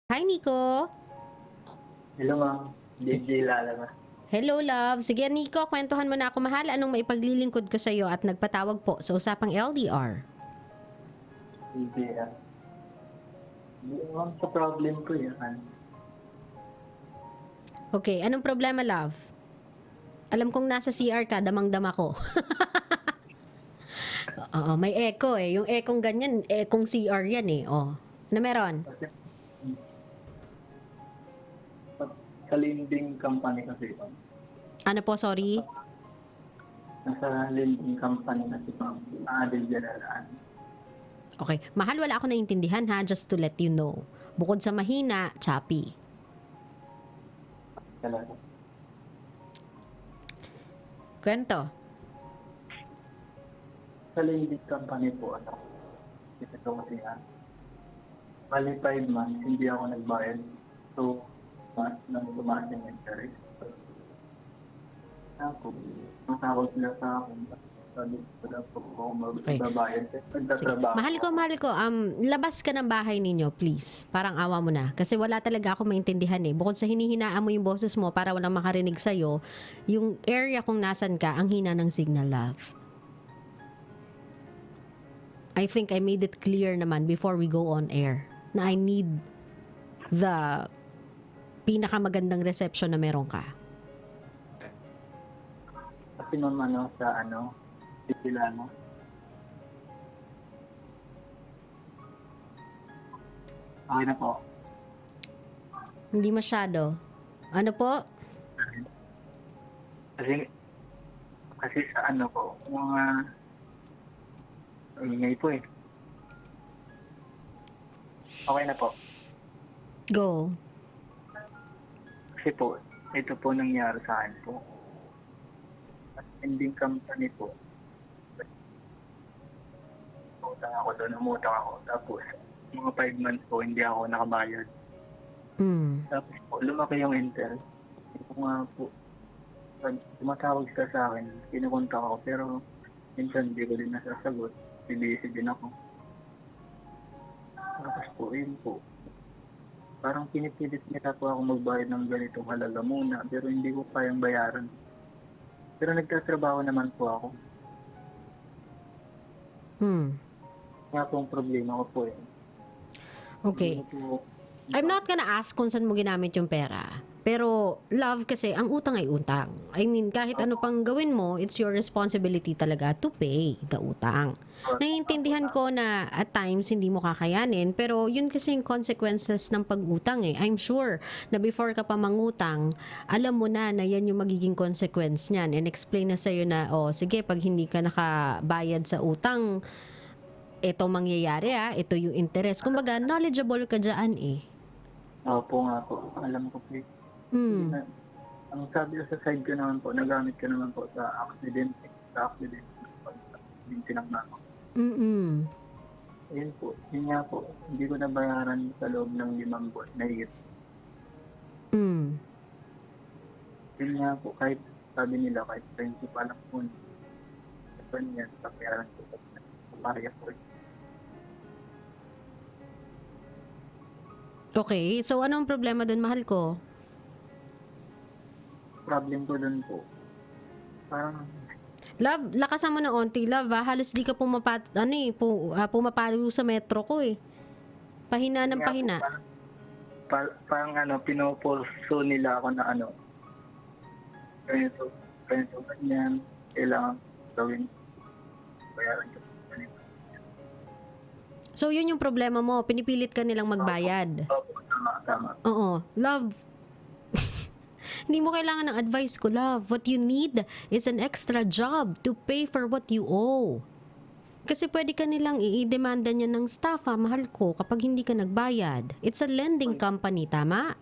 Hi, Nico. Hello, ma'am. DJ Lala ba? Hello, love. Sige, Nico, kwentuhan mo na ako, mahal. Anong maipaglilingkod ko sa'yo at nagpatawag po sa Usapang LDR? DJ ah. Ma'am, sa problem ko yan. Okay, anong problema, love? Alam kong nasa CR ka, damang-dama ko. Oo, may echo eh. Yung echo ganyan, echo CR yan eh. Oh. Ano meron? Kasi sa lending company kasi ma'am. Ano po, sorry? Nasa lending company na si ma'am. DJ Lala. Okay, mahal, wala ako naiintindihan ha, just to let you know. Bukod sa mahina, choppy. Talaga. Kwento. Sa lending company po, ito kasi bali 5 months, hindi ako nagbayad. So, tumaas yung interest. Ako, matawag sila sa akin. Sabi ko na po ako magbabayad. Sige. Mahal ko, labas ka ng bahay ninyo, please. Parang awa mo na. Kasi wala talaga ako maintindihan eh. Bukod sa hinihinaan mo yung boses mo para walang makarinig sa'yo, yung area kung nasan ka, ang hina ng signal, love. I think I made it clear naman before we go on air na I need the pinakamagandang reception na meron ka. Kasi naman sila no. Okay na po. Hindi masyado. Ano po? Kasi sa po, mga ingay po eh. Okay na po. Go. Kasi po, ito po nangyari sa akin po. Ending company po. Umutang ako. Tapos, mga 5 months po, hindi ako nakabayad. Tapos po, lumaki yung interest. Ito nga po, pag tumatawag sila sa akin, kinukontak ako, pero minsan hindi ko din nasasagot. Busy din ako. Tapos po, yun po. Parang pinipilit nila po ako magbayad ng ganitong halaga muna, pero hindi ko kayang bayaran. Pero nagtatrabaho naman po ako. Kaya po ang problema ko po eh. Okay. I'm not gonna ask kung saan mo ginamit yung pera. Pero, love, kasi ang utang ay utang. I mean, kahit ano pang gawin mo, it's your responsibility talaga to pay the utang. Naiintindihan ko na at times hindi mo kakayanin, pero yun kasi yung consequences ng pag-utang eh. I'm sure na before ka pa mangutang, alam mo na yan yung magiging consequence niyan. And explain na sa'yo na, sige, pag hindi ka nakabayad sa utang, ito mangyayari ito yung interest. Kumbaga, knowledgeable ka dyan eh. Opo nga po, alam ko po. Ang sabi ko sa side ko naman po, nagamit ko naman po sa accident ng mama. Yun po, yun nga po, hindi ko nabayaran sa loob ng 5 buwan na higit. Yun nga po, kahit sabi nila, kahit principal lang po, ito niya, papayaran ko sa pariya po. Okay, so anong problema dun, mahal ko? Problem ko dun po, parang Love, lakasan mo ng onti, love halos di ka pumapalo sa metro ko eh. Pahina ng pahina. Parang pinupulso nila ako na ganito, ganyan, kailangan gawin, bayaran ko. So yun yung problema mo, pinipilit ka nilang magbayad. Opo, tama. Oo, love. Hindi mo kailangan ng advice ko, love. What you need is an extra job to pay for what you owe. Kasi pwede ka nilang i-demanda niya ng staff, mahal ko, kapag hindi ka nagbayad. It's a lending company, tama?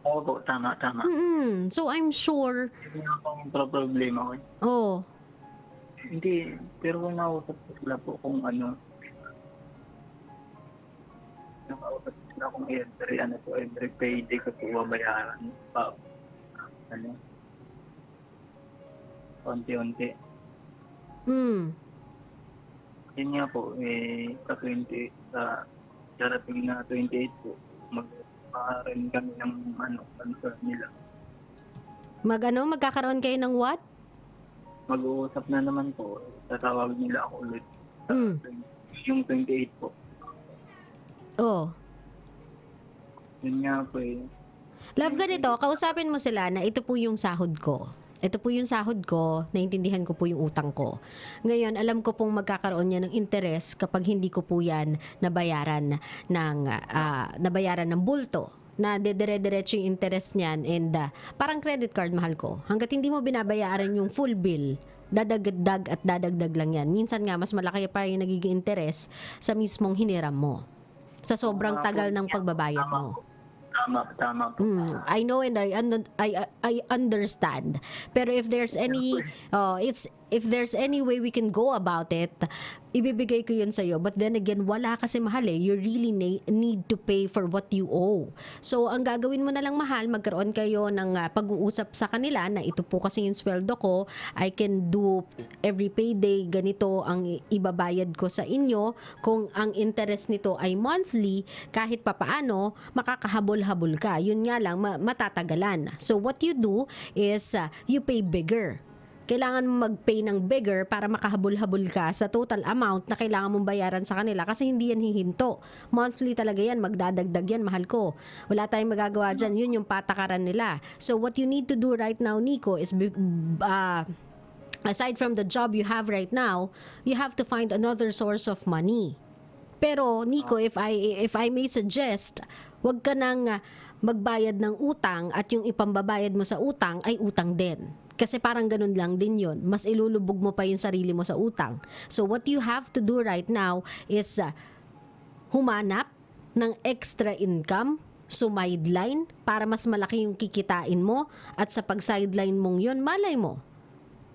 Opo, tama. So I'm sure... Hindi nga po ang problema ko. Oh. Hindi, pero kung nausap ko sila po kung nakausap ko sila kung every payday ko po babayaran pa. Unti-unti. Yun nga po, sa darating na 28 po, magkakaroon kami ng concern nila. Magkakaroon kayo ng what? Mag-uusap na naman po. Tatawag nila ako ulit. Yung 28 po. Oh. Yun nga po eh. Love, ganito, kausapin mo sila na ito po yung sahod ko. Ito po yung sahod ko, naintindihan ko po yung utang ko. Ngayon, alam ko pong magkakaroon niya ng interest kapag hindi ko po yan nabayaran ng bulto. Na dedire-diretso yung interest niyan and parang credit card, mahal ko. Hanggat hindi mo binabayaran yung full bill, dadagdag at dadagdag lang yan. Minsan nga, mas malaki pa yung nagiging interest sa mismong hiniram mo. Sa sobrang tagal ng pagbabayad mo. Tama po. I know and I understand. Pero if there's any if there's any way we can go about it, ibibigay ko yun sa'yo. But then again, wala kasi mahal eh. You really need to pay for what you owe. So, ang gagawin mo na lang, mahal, magkaroon kayo ng pag-uusap sa kanila na ito po kasi yung sweldo ko. I can do every payday, ganito ang ibabayad ko sa inyo. Kung ang interest nito ay monthly, kahit papaano, makakahabol-habol ka. Yun nga lang, matatagalan. So, what you do is you pay bigger. Kailangan mo mag-pay ng bigger para makahabol-habol ka sa total amount na kailangan mong bayaran sa kanila kasi hindi yan hihinto. Monthly talaga yan, magdadagdag yan, mahal ko. Wala tayong magagawa dyan, yun yung patakaran nila. So what you need to do right now, Nico, is aside from the job you have right now, you have to find another source of money. Pero Nico, if I may suggest, wag ka nang magbayad ng utang at yung ipambabayad mo sa utang ay utang din. Kasi parang ganun lang din yun. Mas ilulubog mo pa yung sarili mo sa utang. So what you have to do right now is humanap ng extra income, sumideline, para mas malaki yung kikitain mo. At sa pag-sideline mong yun, malay mo.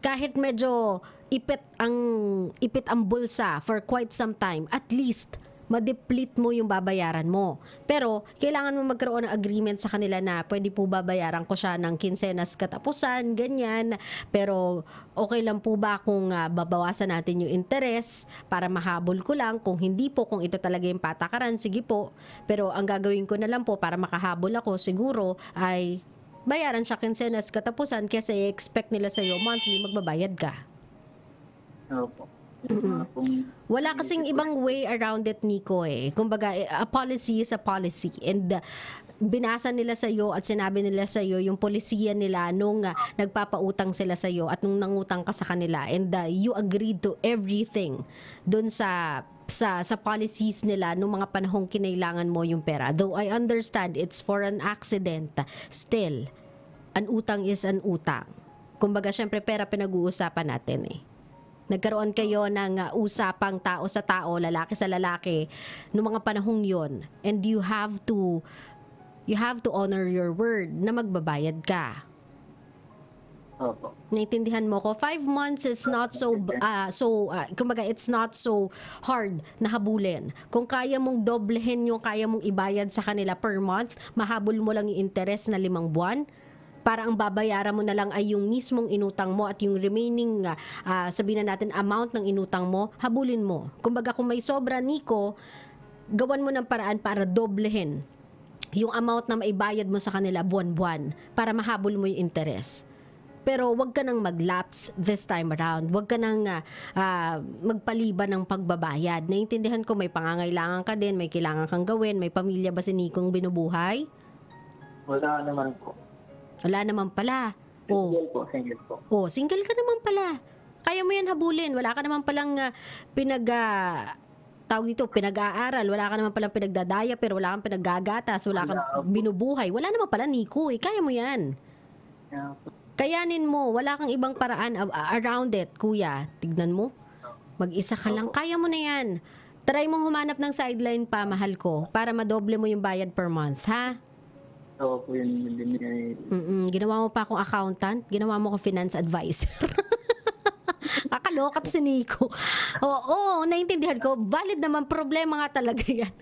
Kahit medyo ipit ang bulsa for quite some time, at least ma-deplete mo yung babayaran mo. Pero, kailangan mo magkaroon ng agreement sa kanila na pwede po babayaran ko siya ng kinsenas katapusan, ganyan. Pero, okay lang po ba kung babawasan natin yung interest para mahabol ko lang? Kung hindi po, kung ito talaga yung patakaran, sige po. Pero, ang gagawin ko na lang po para makahabol ako, siguro, ay bayaran siya kinsenas katapusan kasi expect nila sa'yo monthly magbabayad ka. Opo. Wala kasing ibang way around it, Nico eh. Kumbaga, a policy is a policy. And binasa nila sa'yo at sinabi nila sa'yo yung polisiya nila nung nagpapautang sila sa'yo at nung nangutang ka sa kanila. And you agreed to everything dun sa policies nila nung mga panahong kinailangan mo yung pera. Though I understand it's for an accident, still, an utang is an utang. Kumbaga, syempre pera pinag-uusapan natin eh. Nagkaroon kayo ng usapang tao sa tao, lalaki sa lalaki noong mga panahong yon, and you have to honor your word na magbabayad ka. Opo. Naintindihan mo ko? 5 months it's not kumbaga it's not so hard na habulin. Kung kaya mong doblehin yung kaya mong ibayad sa kanila per month, mahabol mo lang yung interest na 5 buwan. Para ang babayaran mo na lang ay yung mismong inutang mo at yung remaining, sabihin na natin, amount ng inutang mo, habulin mo. Kumbaga kung may sobra, Nico, gawan mo ng paraan para doblehin yung amount na maibayad mo sa kanila buwan-buwan para mahabol mo yung interest. Pero wag ka nang mag-lapse this time around. Wag ka nang magpaliban ng pagbabayad. Naintindihan ko may pangangailangan ka din, may kailangan kang gawin, may pamilya ba si Nikong binubuhay? Wala naman po. Wala naman pala. Single po. Single ka naman pala. Kaya mo yan habulin. Wala ka naman palang pinag-aaral. Wala ka naman palang pinagdadaya, pero wala kang pinaggagatas. Wala kang binubuhay. Wala naman pala, Nico. Kaya mo yan. Kayanin mo. Wala kang ibang paraan around it, kuya. Tignan mo. Mag-isa ka lang. Kaya mo na yan. Try mong humanap ng sideline pa, mahal ko, para madoble mo yung bayad per month, ha? Oo po yun din. Ginawa mo pa akong accountant, ginawa mo akong finance advisor. Kakalokat si Nico. Oo, naintindihan ko. Valid naman, problema nga talaga yan.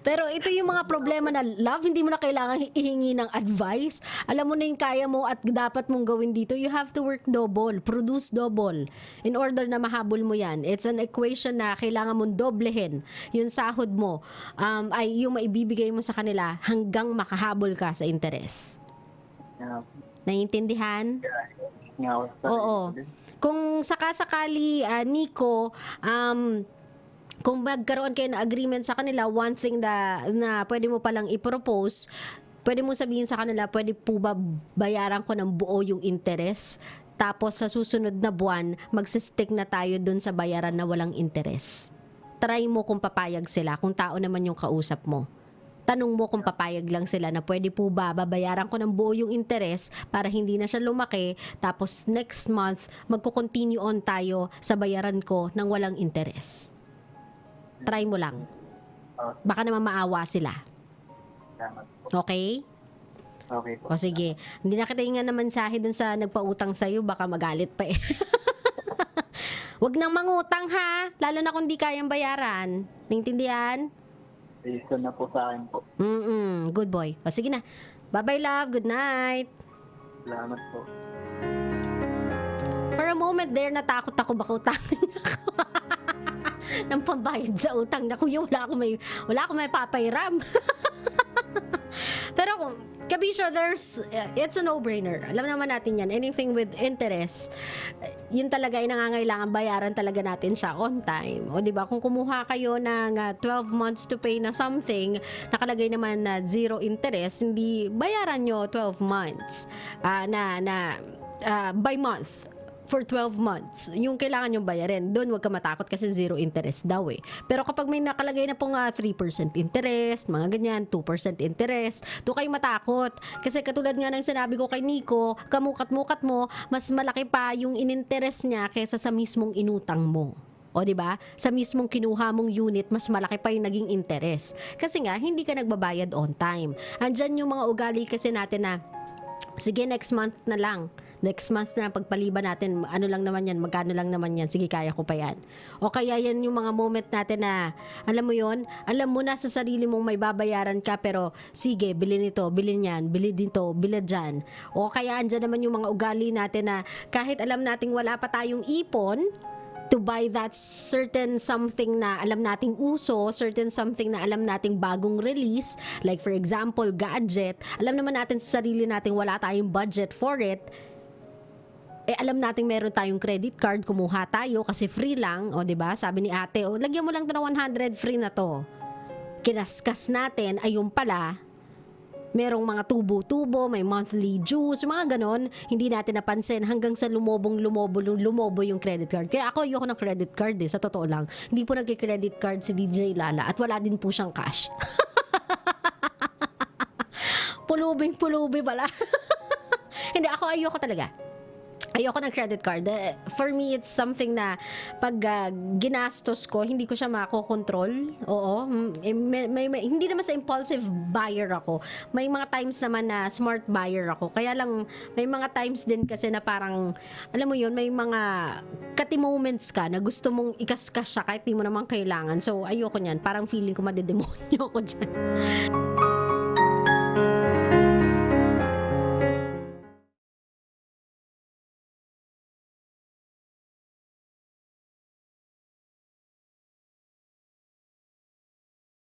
Pero ito yung mga problema na love, hindi mo na kailangan ihingi ng advice. Alam mo na yung kaya mo at dapat mong gawin dito. You have to work double, produce double in order na mahabol mo yan. It's an equation na kailangan mong doblehin yung sahod mo ay yung maibibigay mo sa kanila hanggang makahabol ka sa interes. Naiintindihan? Oo. Kung sakasakali, Nico, kung magkaroon kayo ng agreement sa kanila, one thing na pwede mo palang i-propose, pwede mo sabihin sa kanila, pwede po ba bayaran ko ng buo yung interes? Tapos sa susunod na buwan, magsistick na tayo dun sa bayaran na walang interes. Try mo kung papayag sila, kung tao naman yung kausap mo. Tanong mo kung papayag lang sila na pwede po ba babayaran ko ng buo yung interes para hindi na siya lumaki, tapos next month magko-continue on tayo sa bayaran ko ng walang interes. Try mo lang. Baka naman maawa sila. Okay? Okay po. O sige. Hindi na kita nga naman sahi dun sa nagpautang sa'yo. Baka magalit pa eh. Huwag nang mangutang ha. Lalo na kung di kayang bayaran. Naintindihan? Reason na po sa akin po. Good boy. O sige na. Bye-bye love. Good night. Salamat po. For a moment there, natakot ako baka utangin ako. Ng pambayad sa utang na kuya, wala akong may papairam. Pero kabisyo, it's a no-brainer. Alam naman natin yan. Anything with interest, yun talaga ay nangangailangan bayaran talaga natin siya on time. O diba, kung kumuha kayo ng 12 months to pay na something, nakalagay naman na zero interest, hindi bayaran nyo 12 months by month. For 12 months, yung kailangan yung bayarin. Doon wag ka matakot kasi zero interest daw eh. Pero kapag may nakalagay na pong 3% interest, mga ganyan, 2% interest, doon kayo matakot. Kasi katulad nga ng sinabi ko kay Nico, kamukat-mukat mo, mas malaki pa yung ininterest niya kaysa sa mismong inutang mo. O di ba? Sa mismong kinuha mong unit, mas malaki pa yung naging interest. Kasi nga, hindi ka nagbabayad on time. Andyan yung mga ugali kasi natin na, sige, next month na lang. Next month na pagpaliban natin, ano lang naman yan, magkano lang naman yan, sige, kaya ko pa yan. O kaya yan yung mga moment natin na, alam mo yon, alam mo na sa sarili mong may babayaran ka, pero sige, bilhin ito, bilhin yan, bilhin dito, bilhin dyan. O kaya andyan naman yung mga ugali natin na kahit alam nating wala pa tayong ipon, to buy that certain something na alam nating uso, certain something na alam nating bagong release, like for example, gadget, alam naman natin sa sarili nating wala tayong budget for it, alam nating meron tayong credit card, kumuha tayo kasi free lang, o diba? Sabi ni ate, lagyan mo lang to ng 100, free na to. Kinaskas natin, ayun pala, merong mga tubo-tubo, may monthly dues, mga ganon, hindi natin napansin hanggang sa lumobo yung credit card. Kaya ako, ayoko ng credit card sa totoo lang. Hindi po nagki-credit card si DJ Lala at wala din po siyang cash. Pulubi pala. Hindi, ako ayoko talaga. Ayoko ng credit card. For me, it's something na pag ginastos ko, hindi ko siya makokontrol. Oo. Hindi naman sa impulsive buyer ako. May mga times naman na smart buyer ako. Kaya lang, may mga times din kasi na parang, alam mo yun, may mga kati moments ka na gusto mong ikaskas siya kahit di mo naman kailangan. So, ayoko niyan. Parang feeling ko madedemonyo ko dyan.